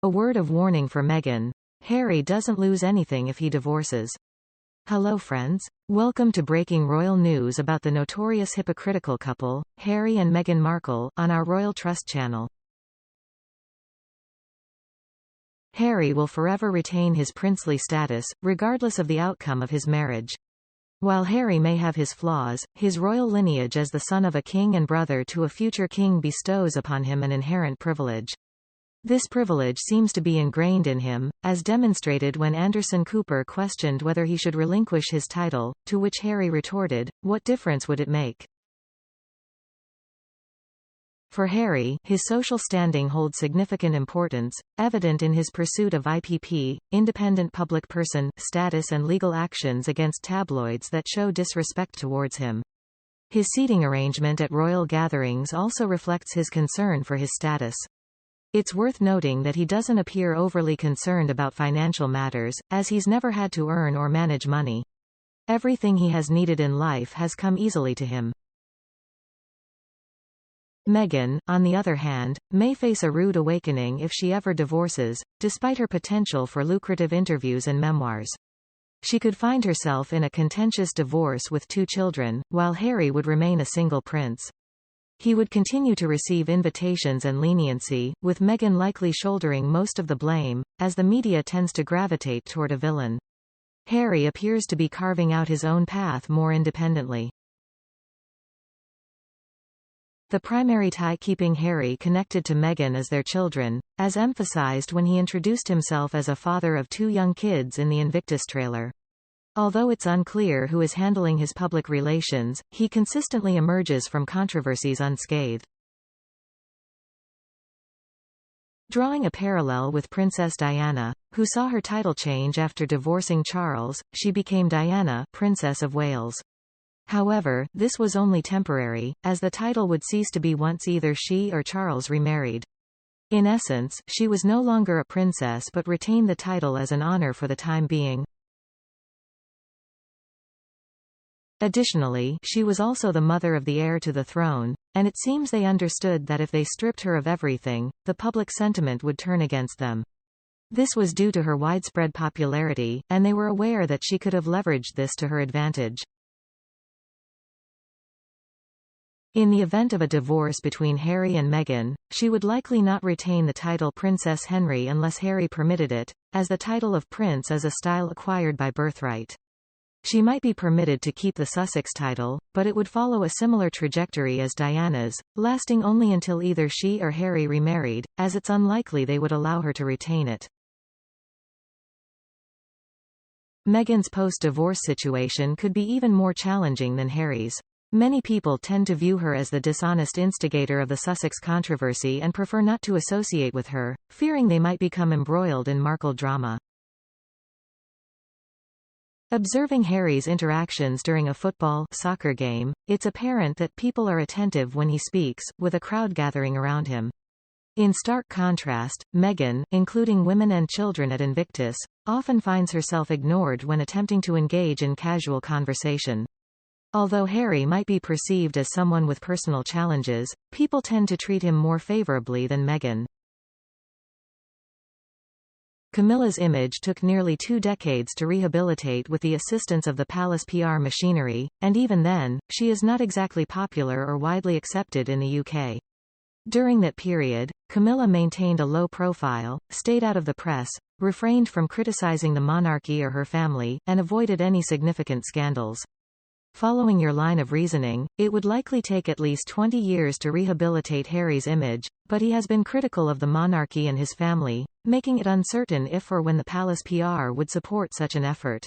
A word of warning for Meghan. Harry doesn't lose anything if he divorces. Hello friends. Welcome to breaking royal news about the notorious hypocritical couple, Harry and Meghan Markle, on our Royal Trust channel. Harry will forever retain his princely status, regardless of the outcome of his marriage. While Harry may have his flaws, his royal lineage as the son of a king and brother to a future king bestows upon him an inherent privilege. This privilege seems to be ingrained in him, as demonstrated when Anderson Cooper questioned whether he should relinquish his title, to which Harry retorted, "What difference would it make?" For Harry, his social standing holds significant importance, evident in his pursuit of IPP, independent public person, status and legal actions against tabloids that show disrespect towards him. His seating arrangement at royal gatherings also reflects his concern for his status. It's worth noting that he doesn't appear overly concerned about financial matters, as he's never had to earn or manage money. Everything he has needed in life has come easily to him. Meghan, on the other hand, may face a rude awakening if she ever divorces, despite her potential for lucrative interviews and memoirs. She could find herself in a contentious divorce with 2 children, while Harry would remain a single prince. He would continue to receive invitations and leniency, with Meghan likely shouldering most of the blame, as the media tends to gravitate toward a villain. Harry appears to be carving out his own path more independently. The primary tie keeping Harry connected to Meghan is their children, as emphasized when he introduced himself as a father of 2 young kids in the Invictus trailer. Although it's unclear who is handling his public relations, he consistently emerges from controversies unscathed. Drawing a parallel with Princess Diana, who saw her title change after divorcing Charles, she became Diana, Princess of Wales. However, this was only temporary, as the title would cease to be once either she or Charles remarried. In essence, she was no longer a princess but retained the title as an honor for the time being. Additionally, she was also the mother of the heir to the throne, and it seems they understood that if they stripped her of everything, the public sentiment would turn against them. This was due to her widespread popularity, and they were aware that she could have leveraged this to her advantage. In the event of a divorce between Harry and Meghan, she would likely not retain the title Princess Henry unless Harry permitted it, as the title of prince is a style acquired by birthright. She might be permitted to keep the Sussex title, but it would follow a similar trajectory as Diana's, lasting only until either she or Harry remarried, as it's unlikely they would allow her to retain it. Meghan's post-divorce situation could be even more challenging than Harry's. Many people tend to view her as the dishonest instigator of the Sussex controversy and prefer not to associate with her, fearing they might become embroiled in Markle drama. Observing Harry's interactions during a soccer game, it's apparent that people are attentive when he speaks, with a crowd gathering around him. In stark contrast, Meghan, including women and children at Invictus, often finds herself ignored when attempting to engage in casual conversation. Although Harry might be perceived as someone with personal challenges, people tend to treat him more favorably than Meghan. Camilla's image took nearly 2 decades to rehabilitate with the assistance of the palace PR machinery, and even then, she is not exactly popular or widely accepted in the UK. During that period, Camilla maintained a low profile, stayed out of the press, refrained from criticizing the monarchy or her family, and avoided any significant scandals. Following your line of reasoning, it would likely take at least 20 years to rehabilitate Harry's image, but he has been critical of the monarchy and his family, making it uncertain if or when the palace PR would support such an effort.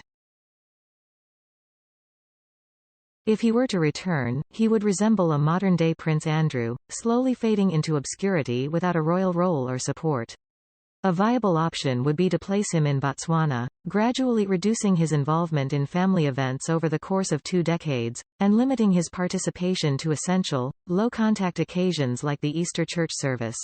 If he were to return, he would resemble a modern-day Prince Andrew, slowly fading into obscurity without a royal role or support. A viable option would be to place him in Botswana, gradually reducing his involvement in family events over the course of 2 decades, and limiting his participation to essential, low-contact occasions like the Easter church service.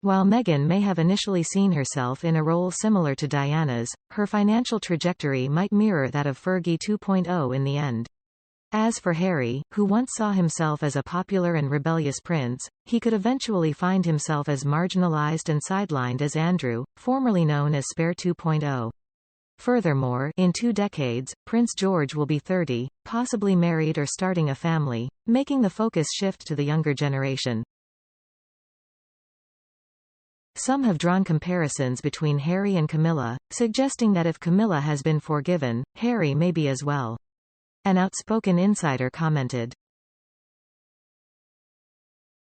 While Meghan may have initially seen herself in a role similar to Diana's, her financial trajectory might mirror that of Fergie 2.0 in the end. As for Harry, who once saw himself as a popular and rebellious prince, he could eventually find himself as marginalized and sidelined as Andrew, formerly known as Spare 2.0. Furthermore, in 2 decades, Prince George will be 30, possibly married or starting a family, making the focus shift to the younger generation. Some have drawn comparisons between Harry and Camilla, suggesting that if Camilla has been forgiven, Harry may be as well. An outspoken insider commented,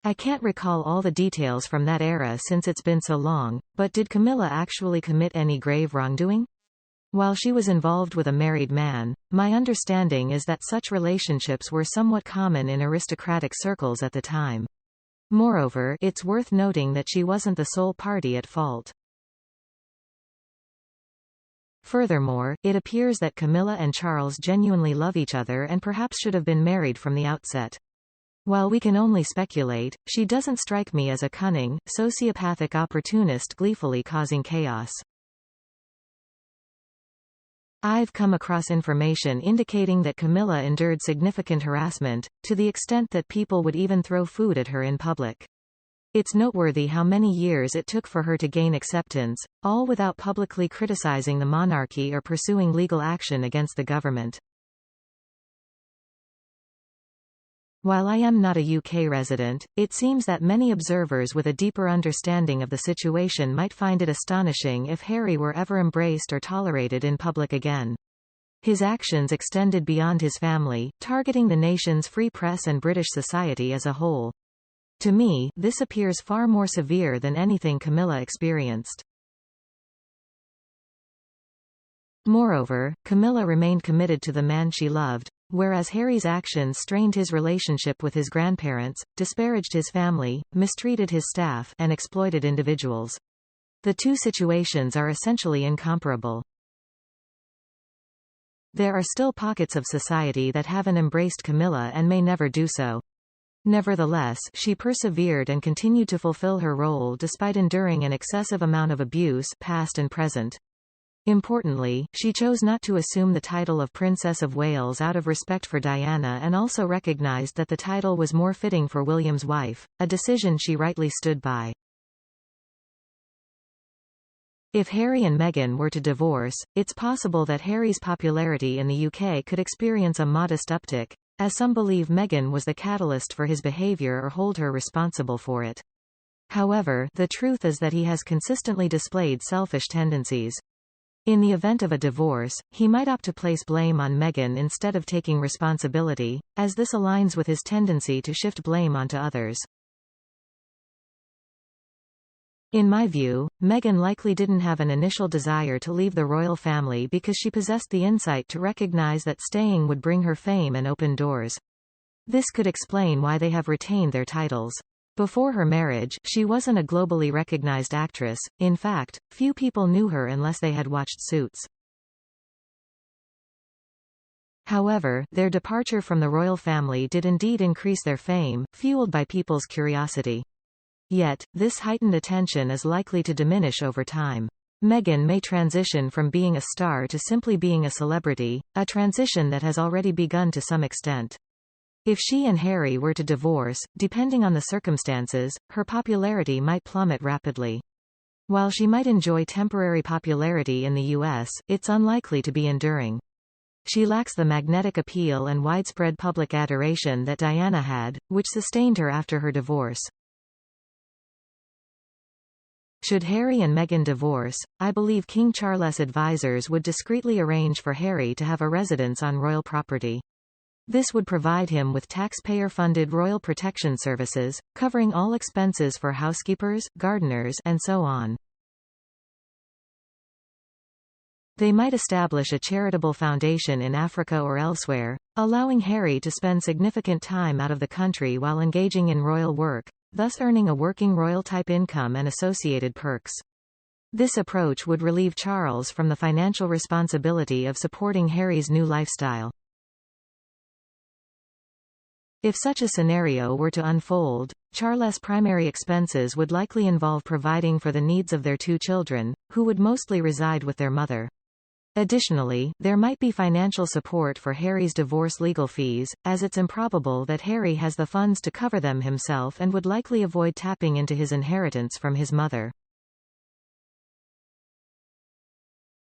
"I can't recall all the details from that era since it's been so long, but did Camilla actually commit any grave wrongdoing? While she was involved with a married man, my understanding is that such relationships were somewhat common in aristocratic circles at the time. Moreover, it's worth noting that she wasn't the sole party at fault." Furthermore, it appears that Camilla and Charles genuinely love each other and perhaps should have been married from the outset. While we can only speculate, she doesn't strike me as a cunning, sociopathic opportunist gleefully causing chaos. I've come across information indicating that Camilla endured significant harassment, to the extent that people would even throw food at her in public. It's noteworthy how many years it took for her to gain acceptance, all without publicly criticizing the monarchy or pursuing legal action against the government. While I am not a UK resident, it seems that many observers with a deeper understanding of the situation might find it astonishing if Harry were ever embraced or tolerated in public again. His actions extended beyond his family, targeting the nation's free press and British society as a whole. To me, this appears far more severe than anything Camilla experienced. Moreover, Camilla remained committed to the man she loved, whereas Harry's actions strained his relationship with his grandparents, disparaged his family, mistreated his staff, and exploited individuals. The two situations are essentially incomparable. There are still pockets of society that haven't embraced Camilla and may never do so. Nevertheless, she persevered and continued to fulfill her role despite enduring an excessive amount of abuse, past and present. Importantly, she chose not to assume the title of Princess of Wales out of respect for Diana and also recognized that the title was more fitting for William's wife, a decision she rightly stood by. If Harry and Meghan were to divorce, it's possible that Harry's popularity in the UK could experience a modest uptick, as some believe Meghan was the catalyst for his behavior or hold her responsible for it. However, the truth is that he has consistently displayed selfish tendencies. In the event of a divorce, he might opt to place blame on Meghan instead of taking responsibility, as this aligns with his tendency to shift blame onto others. In my view, Meghan likely didn't have an initial desire to leave the royal family because she possessed the insight to recognize that staying would bring her fame and open doors. This could explain why they have retained their titles. Before her marriage, she wasn't a globally recognized actress. In fact, few people knew her unless they had watched Suits. However, their departure from the royal family did indeed increase their fame, fueled by people's curiosity. Yet, this heightened attention is likely to diminish over time. Meghan may transition from being a star to simply being a celebrity, a transition that has already begun to some extent. If she and Harry were to divorce, depending on the circumstances, her popularity might plummet rapidly. While she might enjoy temporary popularity in the US, it's unlikely to be enduring. She lacks the magnetic appeal and widespread public adoration that Diana had, which sustained her after her divorce. Should Harry and Meghan divorce, I believe King Charles' advisors would discreetly arrange for Harry to have a residence on royal property. This would provide him with taxpayer-funded royal protection services, covering all expenses for housekeepers, gardeners, and so on. They might establish a charitable foundation in Africa or elsewhere, allowing Harry to spend significant time out of the country while engaging in royal work, thus earning a working royal-type income and associated perks. This approach would relieve Charles from the financial responsibility of supporting Harry's new lifestyle. If such a scenario were to unfold, Charles' primary expenses would likely involve providing for the needs of their two children, who would mostly reside with their mother. Additionally, there might be financial support for Harry's divorce legal fees, as it's improbable that Harry has the funds to cover them himself and would likely avoid tapping into his inheritance from his mother.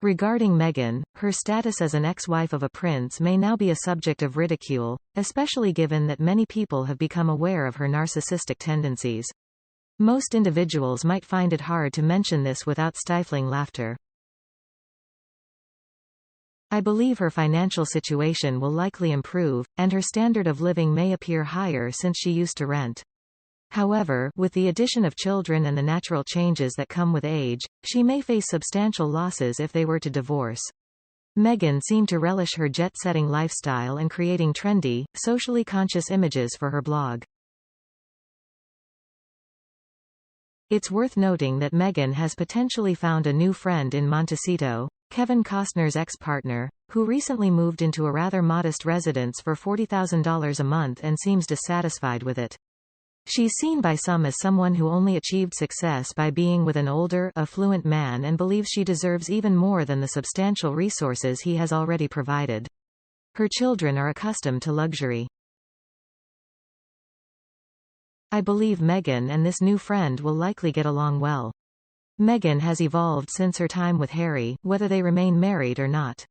Regarding Meghan, her status as an ex-wife of a prince may now be a subject of ridicule, especially given that many people have become aware of her narcissistic tendencies. Most individuals might find it hard to mention this without stifling laughter. I believe her financial situation will likely improve, and her standard of living may appear higher since she used to rent. However, with the addition of children and the natural changes that come with age, she may face substantial losses if they were to divorce. Meghan seemed to relish her jet-setting lifestyle and creating trendy, socially conscious images for her blog. It's worth noting that Meghan has potentially found a new friend in Montecito, Kevin Costner's ex-partner, who recently moved into a rather modest residence for $40,000 a month and seems dissatisfied with it. She's seen by some as someone who only achieved success by being with an older, affluent man and believes she deserves even more than the substantial resources he has already provided. Her children are accustomed to luxury. I believe Meghan and this new friend will likely get along well. Meghan has evolved since her time with Harry, whether they remain married or not.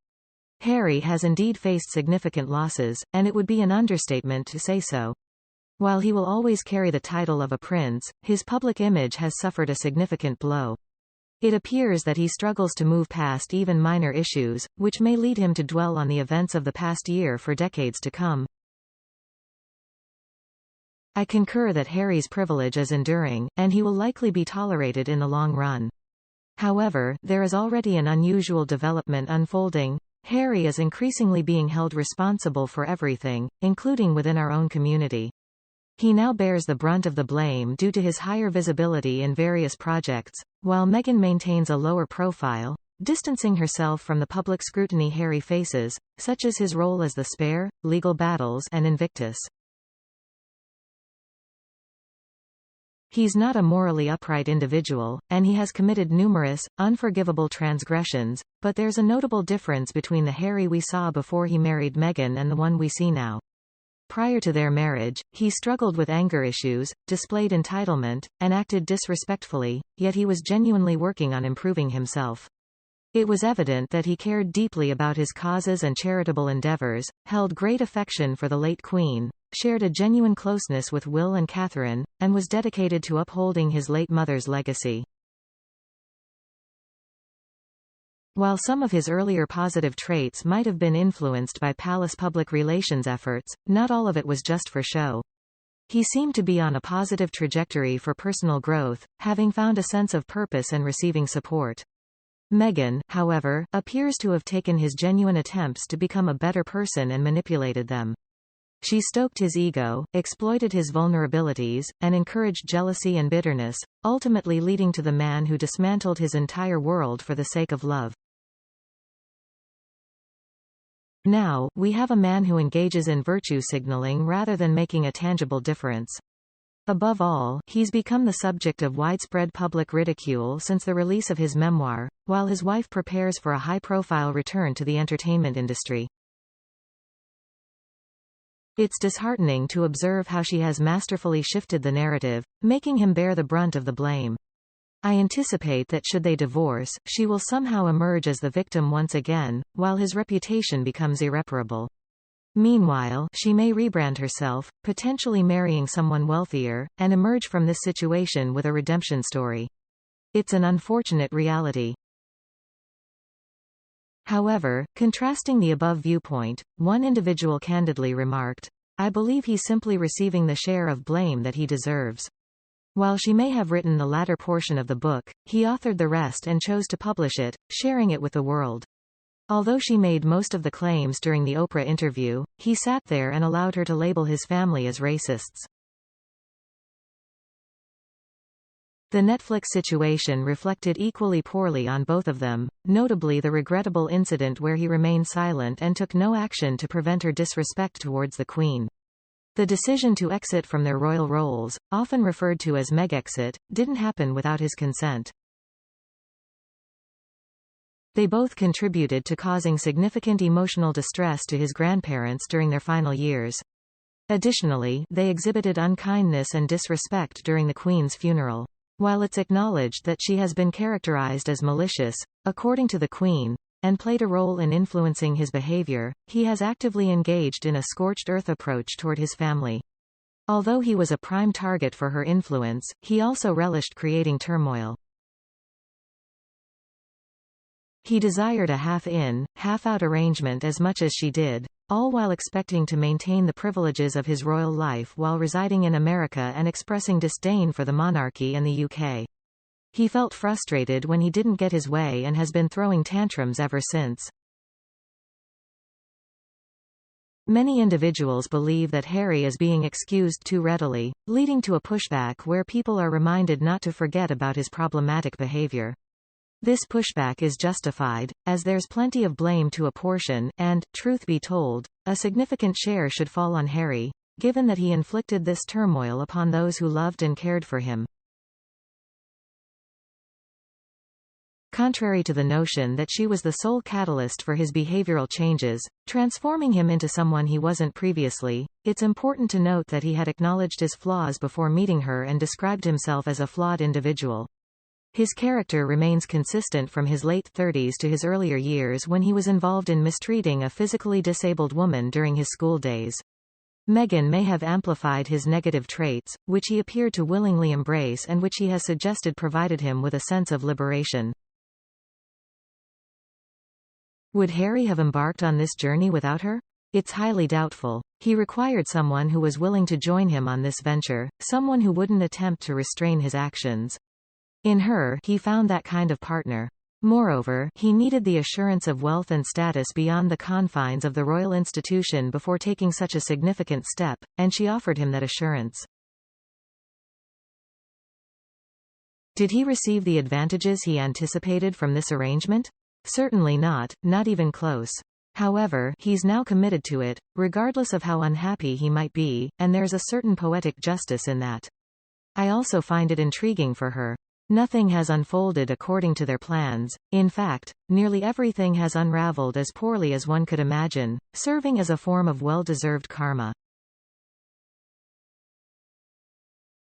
Harry has indeed faced significant losses, and it would be an understatement to say so. While he will always carry the title of a prince, his public image has suffered a significant blow. It appears that he struggles to move past even minor issues, which may lead him to dwell on the events of the past year for decades to come. I concur that Harry's privilege is enduring, and he will likely be tolerated in the long run. However, there is already an unusual development unfolding. Harry is increasingly being held responsible for everything, including within our own community. He now bears the brunt of the blame due to his higher visibility in various projects, while Meghan maintains a lower profile, distancing herself from the public scrutiny Harry faces, such as his role as the Spare, legal battles and Invictus. He's not a morally upright individual, and he has committed numerous, unforgivable transgressions, but there's a notable difference between the Harry we saw before he married Meghan and the one we see now. Prior to their marriage, he struggled with anger issues, displayed entitlement, and acted disrespectfully, yet he was genuinely working on improving himself. It was evident that he cared deeply about his causes and charitable endeavors, held great affection for the late Queen, shared a genuine closeness with Will and Catherine, and was dedicated to upholding his late mother's legacy. While some of his earlier positive traits might have been influenced by palace public relations efforts, not all of it was just for show. He seemed to be on a positive trajectory for personal growth, having found a sense of purpose and receiving support. Meghan, however, appears to have taken his genuine attempts to become a better person and manipulated them. She stoked his ego, exploited his vulnerabilities, and encouraged jealousy and bitterness, ultimately leading to the man who dismantled his entire world for the sake of love. Now, we have a man who engages in virtue signaling rather than making a tangible difference. Above all, he's become the subject of widespread public ridicule since the release of his memoir, while his wife prepares for a high-profile return to the entertainment industry. It's disheartening to observe how she has masterfully shifted the narrative, making him bear the brunt of the blame. I anticipate that should they divorce, she will somehow emerge as the victim once again, while his reputation becomes irreparable. Meanwhile, she may rebrand herself, potentially marrying someone wealthier, and emerge from this situation with a redemption story. It's an unfortunate reality. However, contrasting the above viewpoint, one individual candidly remarked, "I believe he's simply receiving the share of blame that he deserves." While she may have written the latter portion of the book, he authored the rest and chose to publish it, sharing it with the world. Although she made most of the claims during the Oprah interview, he sat there and allowed her to label his family as racists. The Netflix situation reflected equally poorly on both of them, notably the regrettable incident where he remained silent and took no action to prevent her disrespect towards the Queen. The decision to exit from their royal roles, often referred to as Megexit, didn't happen without his consent. They both contributed to causing significant emotional distress to his grandparents during their final years. Additionally, they exhibited unkindness and disrespect during the Queen's funeral. While it's acknowledged that she has been characterized as malicious, according to the Queen, and played a role in influencing his behavior, he has actively engaged in a scorched earth approach toward his family. Although he was a prime target for her influence, he also relished creating turmoil. He desired a half-in, half-out arrangement as much as she did, all while expecting to maintain the privileges of his royal life while residing in America and expressing disdain for the monarchy and the UK. He felt frustrated when he didn't get his way and has been throwing tantrums ever since. Many individuals believe that Harry is being excused too readily, leading to a pushback where people are reminded not to forget about his problematic behavior. This pushback is justified, as there's plenty of blame to apportion, and, truth be told, a significant share should fall on Harry, given that he inflicted this turmoil upon those who loved and cared for him. Contrary to the notion that she was the sole catalyst for his behavioral changes, transforming him into someone he wasn't previously, it's important to note that he had acknowledged his flaws before meeting her and described himself as a flawed individual. His character remains consistent from his late 30s to his earlier years when he was involved in mistreating a physically disabled woman during his school days. Meghan may have amplified his negative traits, which he appeared to willingly embrace and which he has suggested provided him with a sense of liberation. Would Harry have embarked on this journey without her? It's highly doubtful. He required someone who was willing to join him on this venture, someone who wouldn't attempt to restrain his actions. In her, he found that kind of partner. Moreover, he needed the assurance of wealth and status beyond the confines of the royal institution before taking such a significant step, and she offered him that assurance. Did he receive the advantages he anticipated from this arrangement? Certainly not, not even close. However, he's now committed to it, regardless of how unhappy he might be, and there's a certain poetic justice in that. I also find it intriguing for her. Nothing has unfolded according to their plans. In fact, nearly everything has unraveled as poorly as one could imagine, serving as a form of well-deserved karma.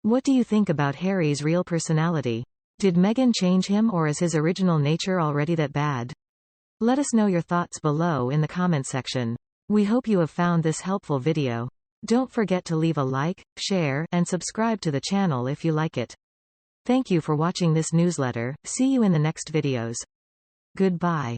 What do you think about Harry's real personality? Did Meghan change him, or is his original nature already that bad? Let us know your thoughts below in the comment section. We hope you have found this helpful video. Don't forget to leave a like, share, and subscribe to the channel if you like it. Thank you for watching this newsletter. See you in the next videos. Goodbye.